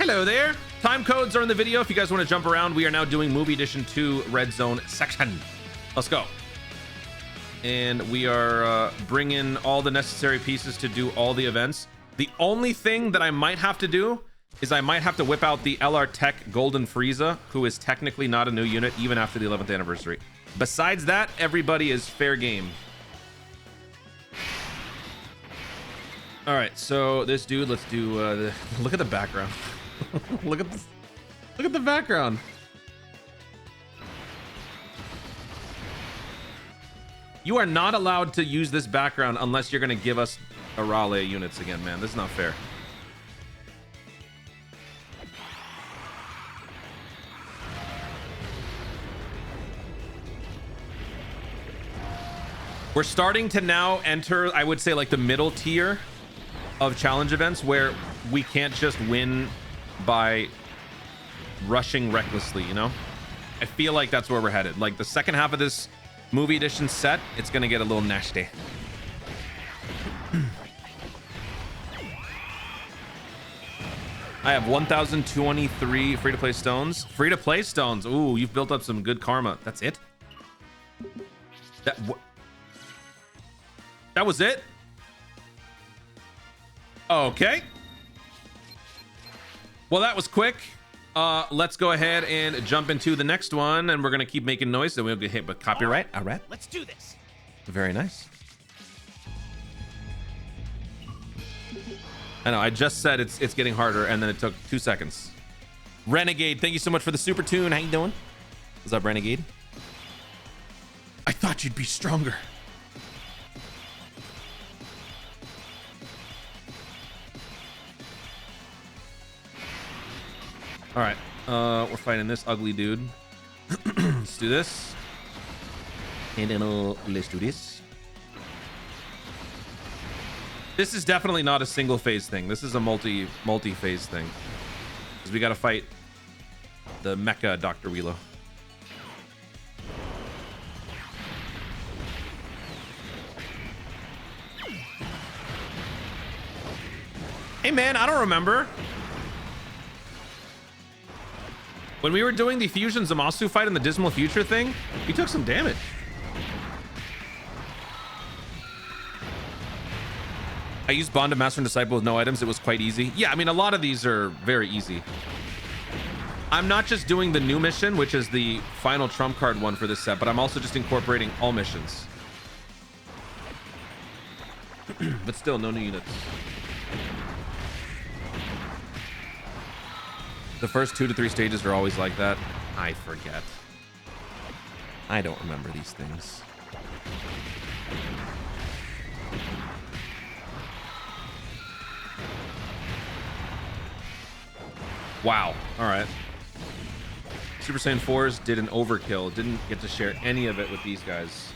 Hello there. Time codes are in the video if you guys want to jump around. We are now doing Movie Edition 2 Red Zone section. Let's go. And we are bringing all the necessary pieces to do all the events. The only thing that I might have to do is I might have to whip out the LR Tech Golden Frieza, who is technically not a new unit even after the 11th anniversary. Besides that, everybody is fair game. All right, so this dude, let's do look at the background. Look at this. Look at the background. You are not allowed to use this background unless you're going to give us Arale units again, man. This is not fair. We're starting to now enter, I would say, like the middle tier of challenge events where we can't just win by rushing recklessly, you know? I feel like that's where we're headed. Like the second half of this Movie Edition set, it's gonna get a little nasty. I have 1,023 free-to-play stones. Free-to-play stones. Ooh, you've built up some good karma. That's it? That was it? Okay. Well, that was quick. Let's go ahead and jump into the next one, and we're gonna keep making noise so we don't get hit with copyright. All right. Let's do this. Very nice. I know, I just said it's getting harder, and then it took 2 seconds. Renegade, thank you so much for the super tune. How you doing? What's up, Renegade? I thought you'd be stronger. All right, we're fighting this ugly dude. Let's do this. And then let's do this. This is definitely not a single phase thing. This is a multi-phase thing. Because we got to fight the mecha Dr. Wheelo. Hey man, I don't remember. When we were doing the Fusion Zamasu fight in the Dismal Future thing, he took some damage. I used Bond of Master and Disciple with no items. It was quite easy. Yeah, I mean, a lot of these are very easy. I'm not just doing the new mission, which is the final trump card one for this set, but I'm also just incorporating all missions. But still, no new units. The first 2 to 3 stages are always like that. I forget. I don't remember these things. Wow. All right. Super Saiyan 4s did an overkill. Didn't get to share any of it with these guys.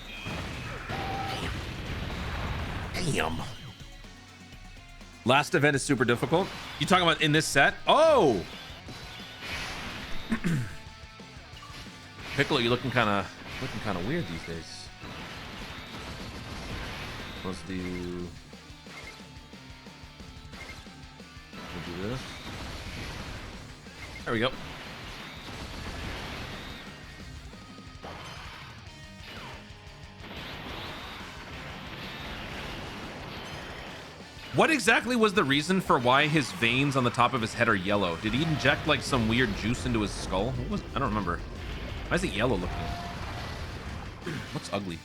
Damn. Last event is super difficult. You talking about in this set? Oh! Piccolo, you looking kind of weird these days. Let's do. We'll do this. There we go. What exactly was the reason for why his veins on the top of his head are yellow? Did he inject like some weird juice into his skull? I don't remember. Why is it yellow looking? Looks ugly.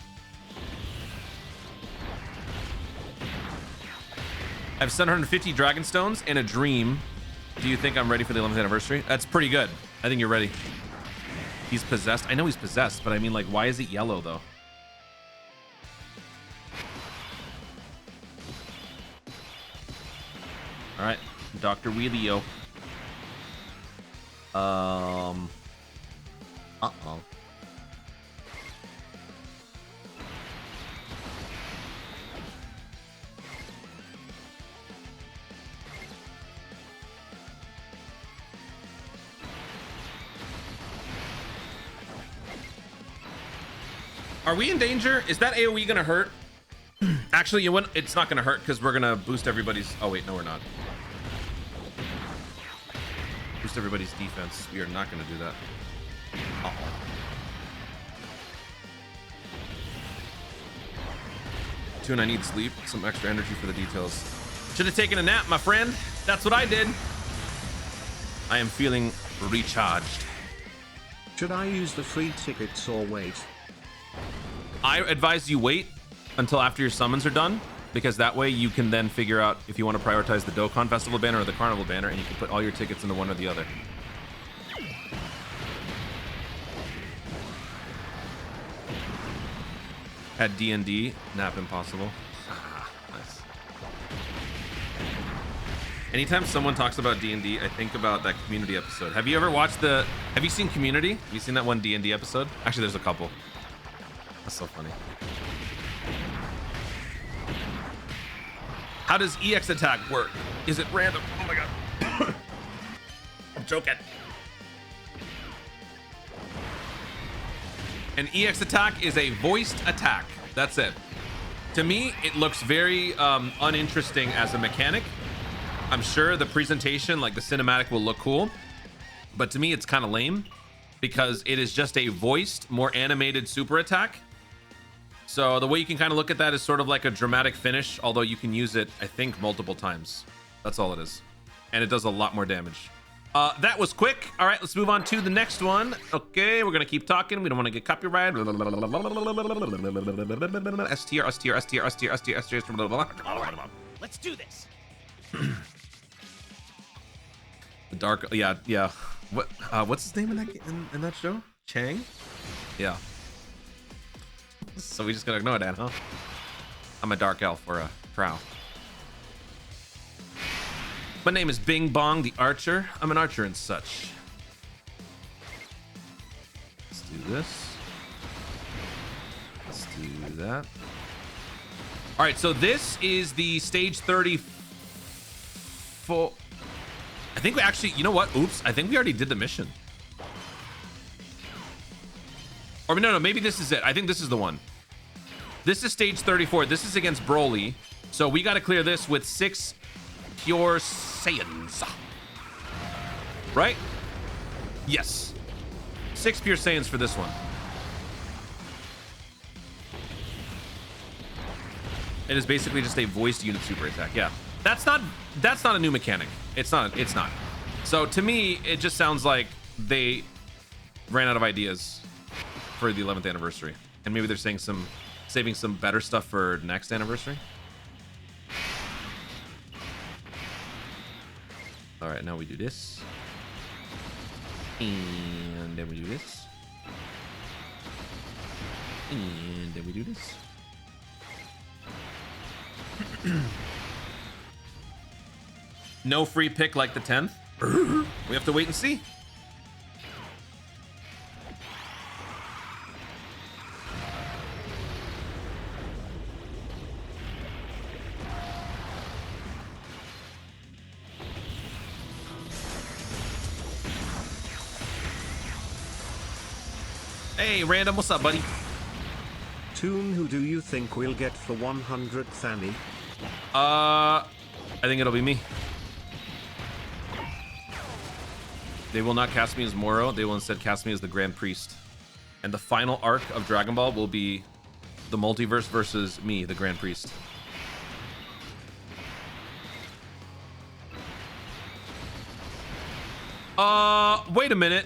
I have 750 Dragon Stones and a dream. Do you think I'm ready for the 11th anniversary? That's pretty good. I think you're ready. He's possessed. I know he's possessed, but I mean, like, why is it yellow though? All right, Dr. Wheelo. Uh-oh. Are we in danger? Is that AoE gonna hurt? Actually, you wouldn't. It's not gonna hurt because we're gonna boost everybody's. Oh wait, no, we're not. Boost everybody's defense. We are not going to do that. Oh. Tune, I need sleep. Some extra energy for the details. Should have taken a nap, my friend. That's what I did. I am feeling recharged. Should I use the free tickets or wait? I advise you wait until after your summons are done, because that way you can then figure out if you want to prioritize the Dokkan Festival banner or the Carnival banner, and you can put all your tickets into one or the other. Had D&D, nap impossible. Nice. Anytime someone talks about D&D, I think about that Community episode. Have you ever watched have you seen Community? Have you seen that one D&D episode? Actually, there's a couple. That's so funny. How does EX attack work? Is it random? Oh my god. I'm joking. An EX attack is a voiced attack. That's it. To me, it looks very uninteresting as a mechanic. I'm sure the presentation, like the cinematic, will look cool, but to me, it's kind of lame because it is just a voiced, more animated super attack. So the way you can kind of look at that is sort of like a dramatic finish, although you can use it, I think, multiple times. That's all it is. And it does a lot more damage. That was quick. All right, let's move on to the next one. Okay, we're gonna keep talking. We don't want to get copyrighted. S tier, S tier, S tier, S tier, S tier, S tier. Let's do this. The dark, yeah. What's his name in that show? Chang? Yeah. So we just gotta ignore that, huh? I'm a dark elf or a drow. My name is Bing Bong the Archer. I'm an archer and such. Let's do this. Let's do that. All right, so this is the stage 34. I think we actually, you know what? Oops, I think we already did the mission. Or no, maybe this is it. I think this is the one. This is stage 34. This is against Broly. So we got to clear this with 6 pure Saiyans. Right? Yes. 6 pure Saiyans for this one. It is basically just a voiced unit super attack. Yeah. That's not a new mechanic. It's not. So to me, it just sounds like they ran out of ideas for the 11th anniversary. And maybe they're saving some better stuff for next anniversary. All right, now we do this. And then we do this. And then we do this. No free pick like the 10th. We have to wait and see. Hey, Random, what's up, buddy? Toon, who do you think we'll get for 100th Annie? I think it'll be me. They will not cast me as Moro. They will instead cast me as the Grand Priest. And the final arc of Dragon Ball will be the multiverse versus me, the Grand Priest. Wait a minute.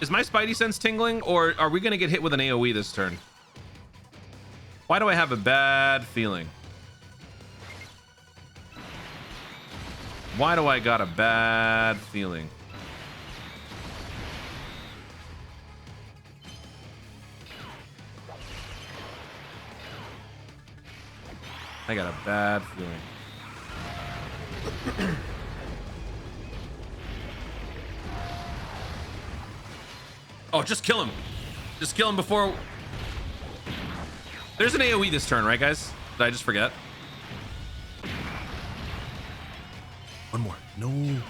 Is my Spidey sense tingling, or are we gonna get hit with an AoE this turn? Why do I have a bad feeling? Why do I got a bad feeling? I got a bad feeling. Oh, just kill him. Just kill him before... There's an AoE this turn, right, guys? Did I just forget? One more. No.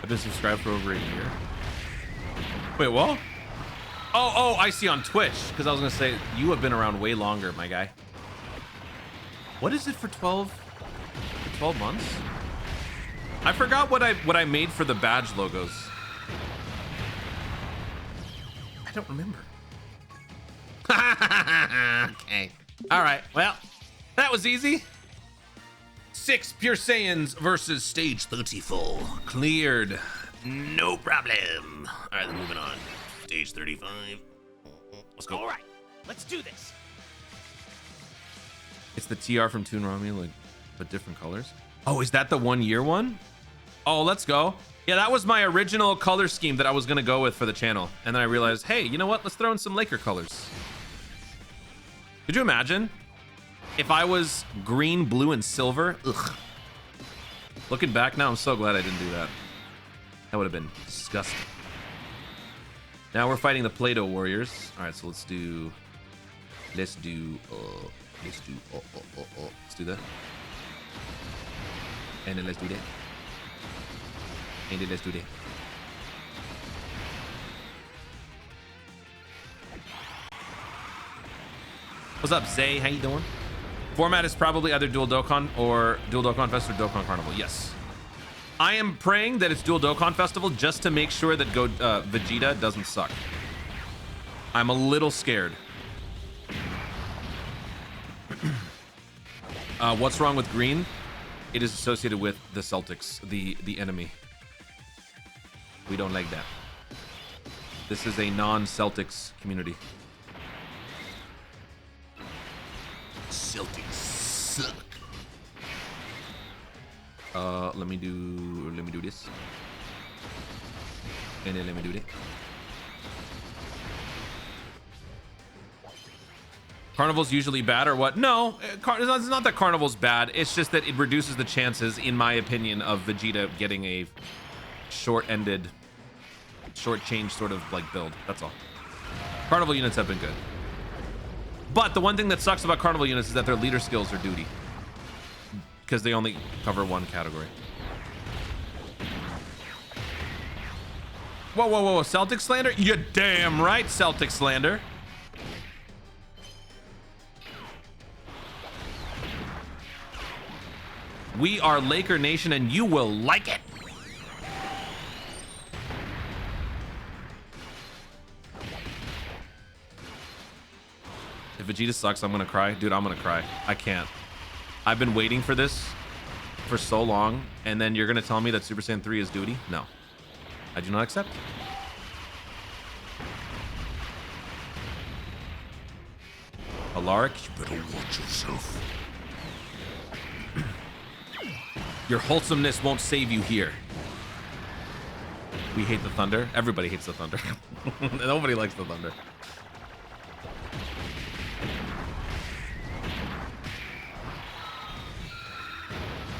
I've been subscribed for over a year. Wait, what? Oh, I see on Twitch. Because I was gonna say you have been around way longer, my guy. What is it for 12 months? I forgot what I made for the badge logos. I don't remember. Okay. All right. Well, that was easy. 6 Pure Saiyans versus stage 34. Cleared. No problem. All right, then moving on. Stage 35. Let's go. All right, let's do this. It's the TR from Toon Rami, like, but different colors. Oh, is that the 1 year one? Oh, let's go. Yeah, that was my original color scheme that I was gonna go with for the channel. And then I realized, hey, you know what? Let's throw in some Laker colors. Could you imagine if I was green, blue, and silver? Ugh. Looking back now, I'm so glad I didn't do that. That would have been disgusting. Now we're fighting the Play-Doh Warriors. All right, so let's do that. And then let's do that. And then let's do that. What's up, Zay? How you doing? Format is probably either Dual Dokkan or Dual Dokkan Fest or Dokkan Carnival. Yes. I am praying that it's Dual Dokkan Festival just to make sure that Vegeta doesn't suck. I'm a little scared. What's wrong with green? It is associated with the Celtics, the enemy. We don't like that. This is a non-Celtics community. Celtics suck. Let me do this. And then let me do that. Carnival's usually bad or what? No, it's not that Carnival's bad. It's just that it reduces the chances, in my opinion, of Vegeta getting a short-ended, short-change sort of like build. That's all. Carnival units have been good. But the one thing that sucks about Carnival units is that their leader skills are duty. Because they only cover one category. Whoa, whoa, whoa, Celtic slander? You're damn right, Celtic slander. We are Laker Nation and you will like it. If Vegeta sucks, I'm gonna cry. Dude, I'm gonna cry. I can't. I've been waiting for this for so long, and then you're gonna tell me that Super Saiyan 3 is duty? No. I do not accept. Alaric, you better watch yourself. Your wholesomeness won't save you here. We hate the thunder. Everybody hates the thunder. Nobody likes the thunder.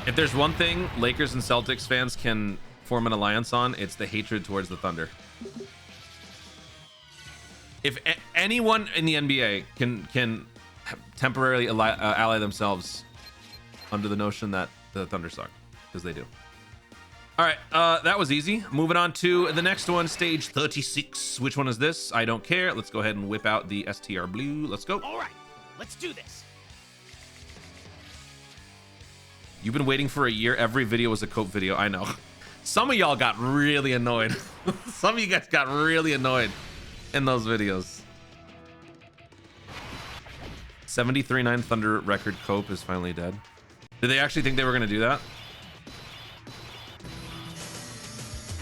If there's one thing Lakers and Celtics fans can form an alliance on, it's the hatred towards the Thunder. If anyone in the NBA can temporarily ally themselves under the notion that the Thunder suck, because they do. All right, that was easy. Moving on to the next one, stage 36. Which one is this? I don't care. Let's go ahead and whip out the STR blue. Let's go. All right, let's do this. You've been waiting for a year. Every video was a Cope video. I know. Some of y'all got really annoyed. Some of you guys got really annoyed in those videos. 73.9 Thunder record Cope is finally dead. Did they actually think they were going to do that?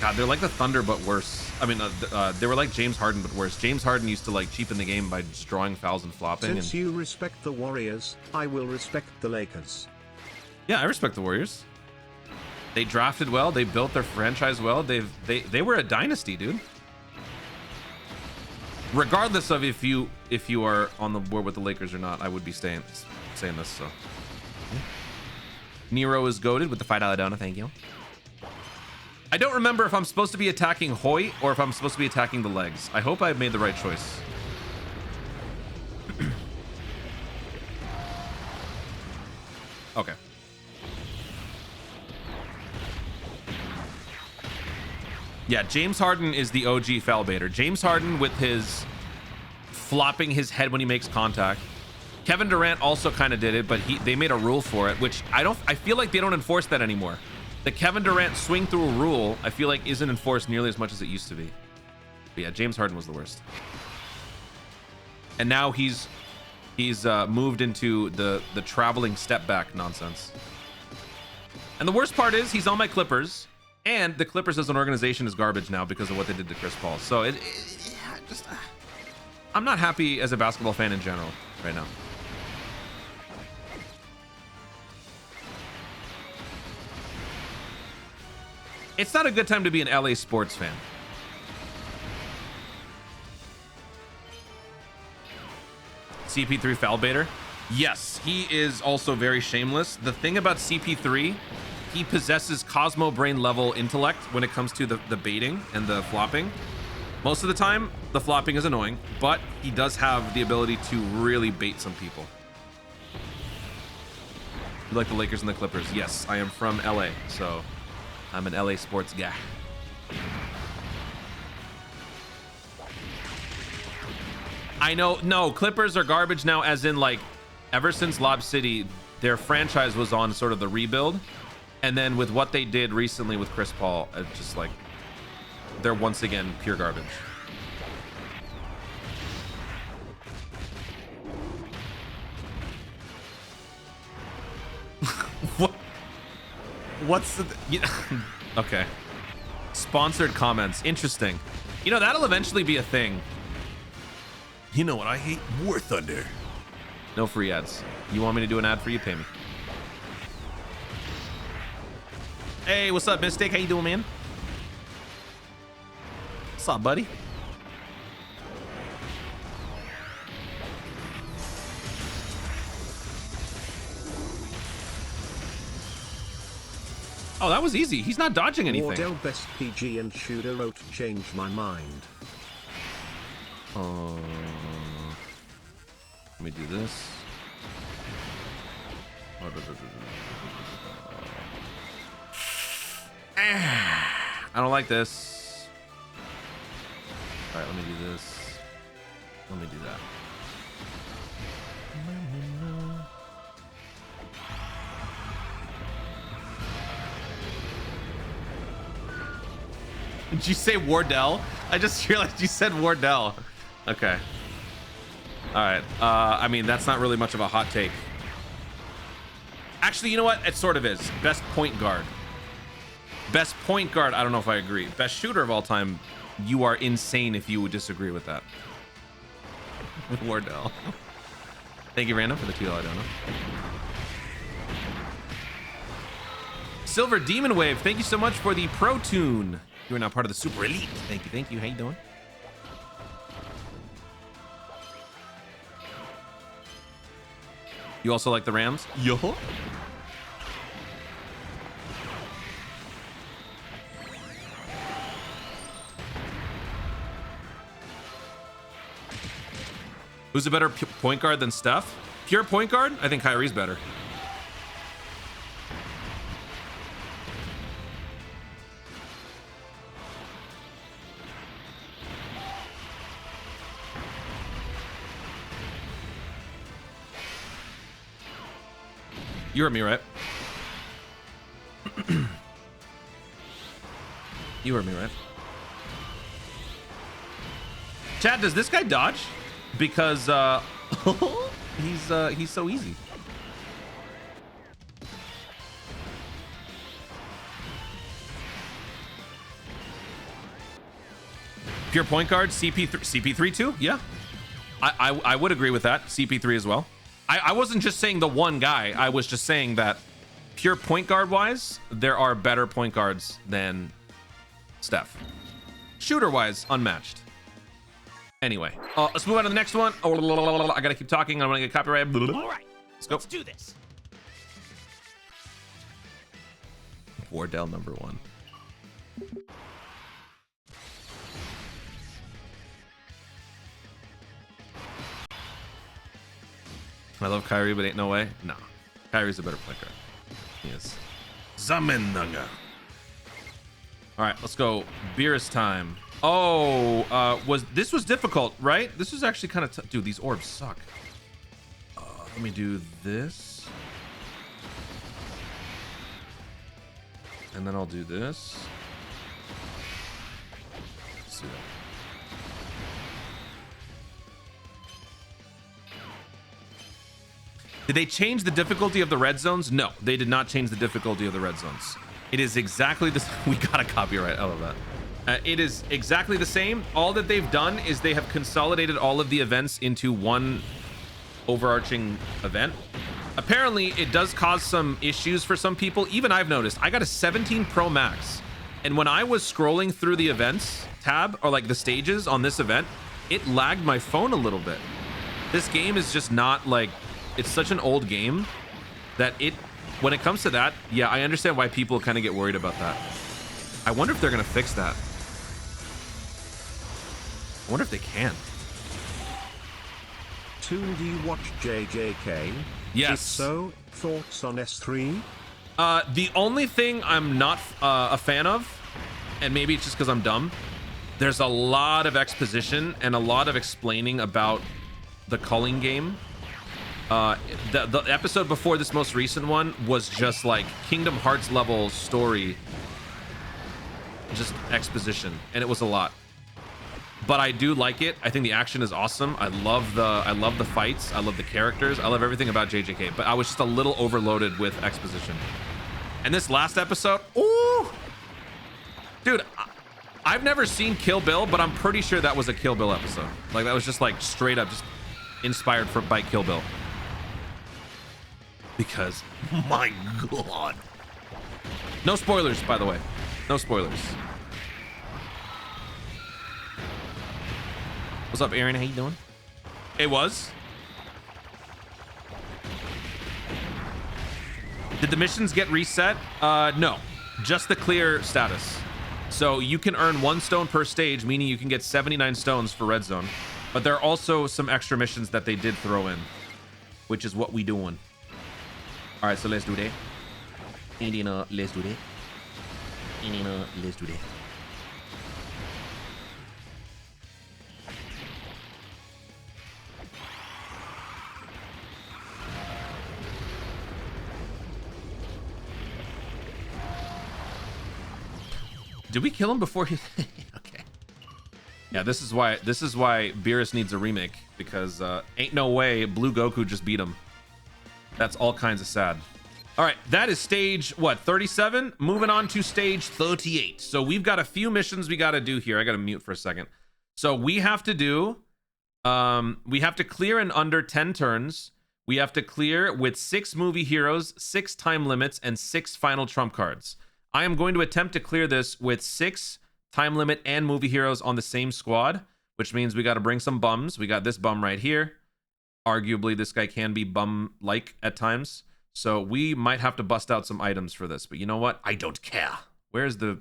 God, they're like the Thunder, but worse. I mean, they were like James Harden, but worse. James Harden used to like cheapen the game by just drawing fouls and flopping. Since you respect the Warriors, I will respect the Lakers. Yeah, I respect the Warriors. They drafted well. They built their franchise well. They were a dynasty, dude. Regardless of if you are on the board with the Lakers or not, I would be saying this. So Nero is goated with the $5 donut. Thank you. I don't remember if I'm supposed to be attacking Hoy or if I'm supposed to be attacking the legs. I hope I made the right choice. Okay. Yeah, James Harden is the OG foul baiter. James Harden with his flopping his head when he makes contact. Kevin Durant also kind of did it, but they made a rule for it, which I feel like they don't enforce that anymore. The Kevin Durant swing through a rule, I feel like isn't enforced nearly as much as it used to be. But yeah, James Harden was the worst. And now he's moved into the traveling step back nonsense. And the worst part is he's on my Clippers, and the Clippers as an organization is garbage now because of what they did to Chris Paul. So I'm not happy as a basketball fan in general right now. It's not a good time to be an LA sports fan. CP3 foul baiter. Yes, he is also very shameless. The thing about CP3, he possesses Cosmo brain level intellect when it comes to the baiting and the flopping. Most of the time, the flopping is annoying, but he does have the ability to really bait some people. You like the Lakers and the Clippers? Yes, I am from LA, so I'm an LA sports guy. I know, no, Clippers are garbage now, as in, like, ever since Lob City, their franchise was on sort of the rebuild. And then with what they did recently with Chris Paul, it's just like, they're once again pure garbage. What's the... Okay. Sponsored comments. Interesting. You know, that'll eventually be a thing. You know what I hate? War Thunder. No free ads. You want me to do an ad for you? Pay me. Hey, what's up, Mystic? How you doing, man? What's up, buddy? Oh, that was easy. He's not dodging anything. Wardell Best PG and Shooter wrote change my mind. Let me do this. I don't like this. All right, let me do this. Let me do that. Did you say Wardell? I just realized you said Wardell. Okay. All right. I mean, that's not really much of a hot take. Actually, you know what? It sort of is. Best point guard. Best point guard. I don't know if I agree. Best shooter of all time. You are insane if you would disagree with that. Wardell. Thank you, Random, for the $2 donut. Silver Demon Wave. Thank you so much for the Pro Tune. You are now part of the Super Elite. Thank you. Thank you. How you doing? You also like the Rams? Yo. Who's a better point guard than Steph? Pure point guard? I think Kyrie's better. You heard me, right? You heard me, right? Chad, does this guy dodge? Because he's so easy. Pure point guard, CP3 too? Yeah. I would agree with that. CP3 as well. I wasn't just saying the one guy. I was just saying that pure point guard wise, there are better point guards than Steph. Shooter wise, unmatched. Anyway, let's move on to the next one. Oh, I gotta keep talking. I'm gonna get copyrighted. All right, let's go. Let's do this. Wardell #1. I love Kyrie, but ain't no way. No, Kyrie's a better player. He is. Zamennaga. All right, let's go. Beerus time. Oh, this was difficult, right? This was actually kind of dude, these orbs suck. Let me do this. And then I'll do this. Let's do that. Did they change the difficulty of the red zones? No, they did not change the difficulty of the red zones. It is exactly this. We got a copyright. I love that. It is exactly the same. All that they've done is they have consolidated all of the events into one overarching event. Apparently, it does cause some issues for some people. Even I've noticed. I got a 17 Pro Max, and when I was scrolling through the events tab, or like the stages on this event, it lagged my phone a little bit. This game is just not like, it's such an old game that when it comes to that, yeah, I understand why people kind of get worried about that. I wonder if they're gonna fix that. I wonder if they can. Toon, do you watch JJK? Yes. If so, thoughts on S3? The only thing I'm not a fan of, and maybe it's just because I'm dumb, there's a lot of exposition and a lot of explaining about the culling game. The episode before this most recent one was just like Kingdom Hearts level story, just exposition, and it was a lot. But I do like it. I think the action is awesome. I love the fights. I love the characters. I love everything about JJK. But I was just a little overloaded with exposition. And this last episode, ooh, dude, I've never seen Kill Bill, but I'm pretty sure that was a Kill Bill episode. Like that was just like straight up, just inspired by Kill Bill. Because, my God. No spoilers, by the way. No spoilers. What's up, Aaron? How you doing? It was? Did the missions get reset? No. Just the clear status. So you can earn 1 stone per stage, meaning you can get 79 stones for Red Zone. But there are also some extra missions that they did throw in, which is what we doing. All right, so let's do that. Let's do that. Let's do that. Did we kill him before he? Okay. Yeah, this is why Beerus needs a remake, because ain't no way Blue Goku just beat him. That's all kinds of sad. All right, that is stage, what, 37? Moving on to stage 38. So we've got a few missions we got to do here. I got to mute for a second. So we have to do, we have to clear in under 10 turns. We have to clear with 6 movie heroes, 6 time limits, and 6 final trump cards. I am going to attempt to clear this with 6 time limit and movie heroes on the same squad, which means we got to bring some bums. We got this bum right here. Arguably, this guy can be bum-like at times. So we might have to bust out some items for this. But you know what? I don't care. Where's the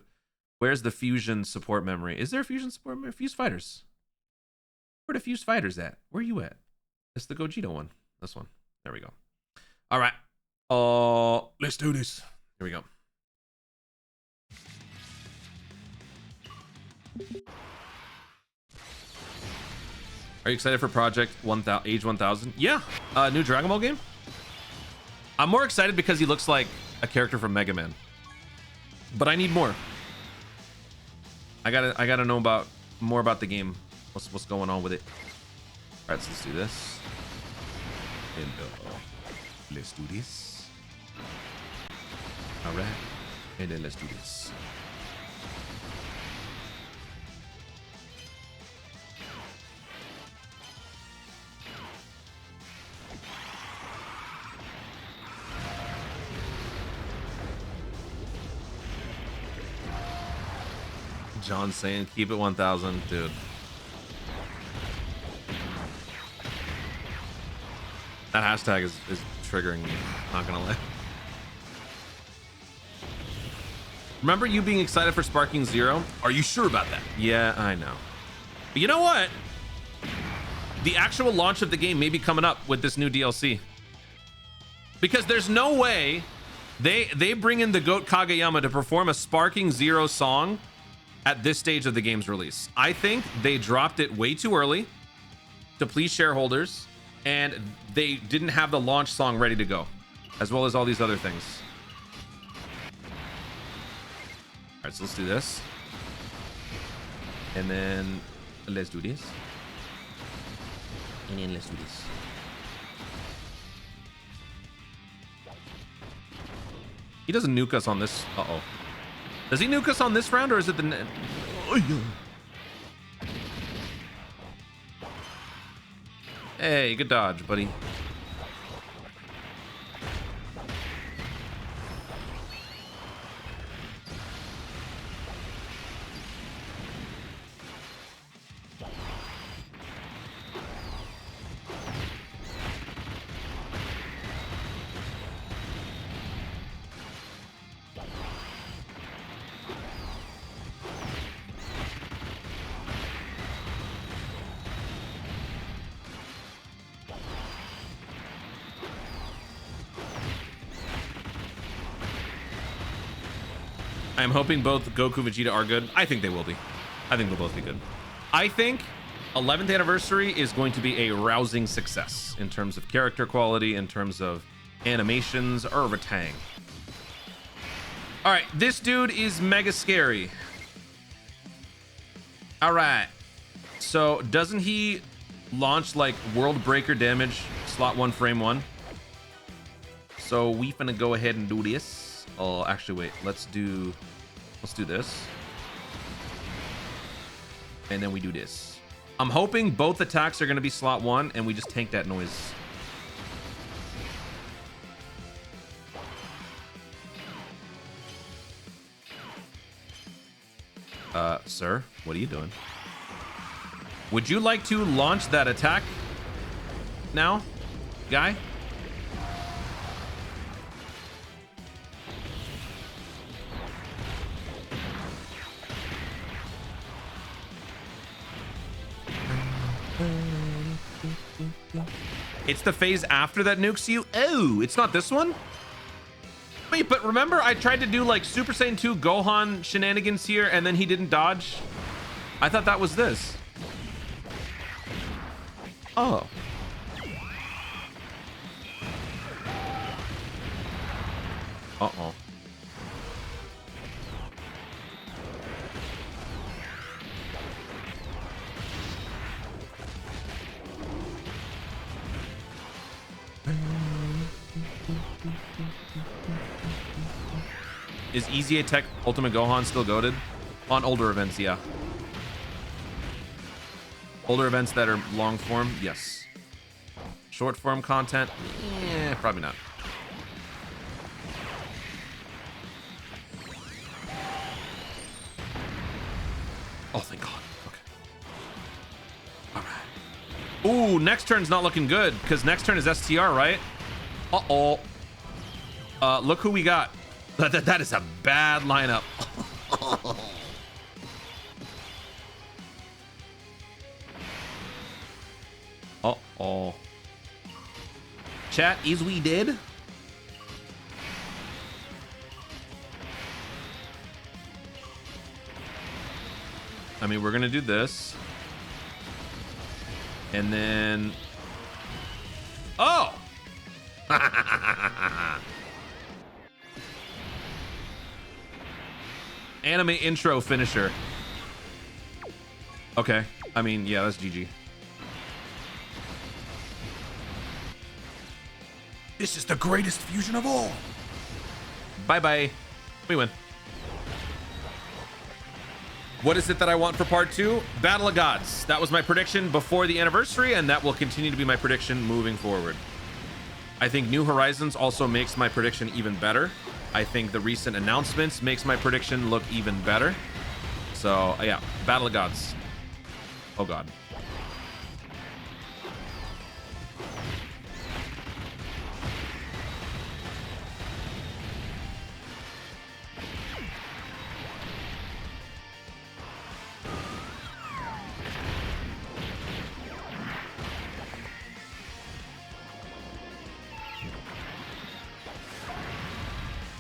fusion support memory? Is there a fusion support memory? Fused fighters. Where are the fused fighters at? Where are you at? It's the Gogeta one. This one. There we go. All right. Let's do this. Here we go. Are you excited for Project Age 1000? Yeah, new Dragon Ball game. I'm more excited because he looks like a character from Mega Man. But I need more. I gotta know more about the game. What's going on with it? All right, so let's do this. And let's do this. All right, and then let's do this. John saying keep it 1000, dude. That hashtag is triggering me, not gonna lie. Remember you being excited for Sparking Zero? Are you sure about that? Yeah, I know. But you know what? The actual launch of the game may be coming up with this new DLC. Because there's no way They bring in the Goat Kageyama to perform a Sparking Zero song at this stage of the game's release. I think they dropped it way too early to please shareholders, and they didn't have the launch song ready to go, as well as all these other things. All right, so let's do this. And then let's do this. And then let's do this. He doesn't nuke us on this. Uh-oh. Does he nuke us on this round, or is it the... Oh, yeah. Hey, good dodge, buddy. I'm hoping both Goku and Vegeta are good. I think they will be. I think they'll both be good. I think 11th anniversary is going to be a rousing success in terms of character quality, in terms of animations, everything. All right, this dude is mega scary. All right, so doesn't he launch like world breaker damage, slot 1, frame 1? So we finna go ahead and do this. Oh, actually, wait. Let's do this. And then we do this. I'm hoping both attacks are going to be slot 1, and we just tank that noise. Sir, what are you doing? Would you like to launch that attack now, guy? It's the phase after that nukes you. Oh, it's not this one? Wait, but remember I tried to do like Super Saiyan 2 Gohan shenanigans here and then he didn't dodge? I thought that was this. Oh. Uh-oh. Is Easy Attack Ultimate Gohan still goated? On older events, yeah. Older events that are long form, yes. Short form content, probably not. Oh, thank God. Okay. All right. Ooh, next turn's not looking good because next turn is STR, right? Uh-oh. Look who we got. That is a bad lineup. Uh-oh. Chat, is we dead? I mean, we're gonna do this. And then... Oh! Anime intro finisher. Okay. I mean, yeah, that's GG. This is the greatest fusion of all. Bye-bye. We win. What is it that I want for part 2? Battle of Gods. That was my prediction before the anniversary, and that will continue to be my prediction moving forward. I think New Horizons also makes my prediction even better. I think the recent announcements makes my prediction look even better. So, yeah, Battle of Gods. Oh, God.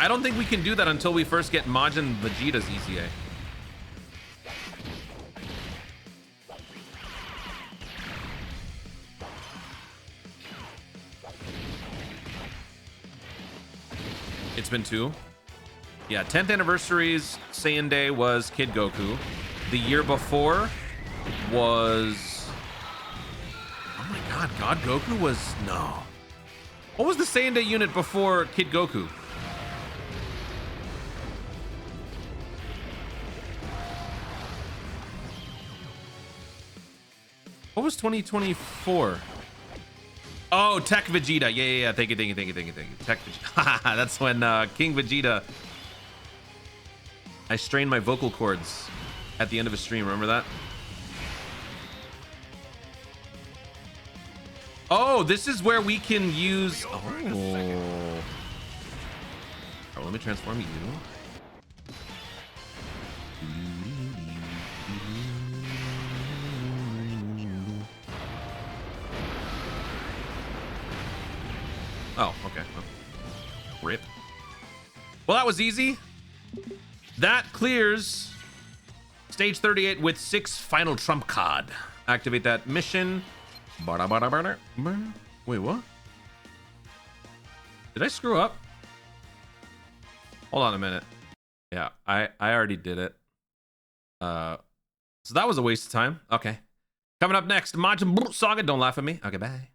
I don't think we can do that until we first get Majin Vegeta's EZA. It's been 2. Yeah, 10th anniversary's Saiyan Day was Kid Goku. The year before was... Oh my god, God Goku was... No. What was the Saiyan Day unit before Kid Goku? What was 2024? Oh, Tech Vegeta. Yeah. Thank you. Tech Vegeta. That's when King Vegeta... I strained my vocal cords at the end of a stream. Remember that? Oh, this is where we can use... Oh. Right, let me transform you. Oh, okay. Rip. Well, that was easy. That clears stage 38 with 6 final trump card. Activate that mission. Wait, what? Did I screw up? Hold on a minute. Yeah, I already did it. So that was a waste of time. Okay. Coming up next, Majin Buu Saga. Don't laugh at me. Okay, bye.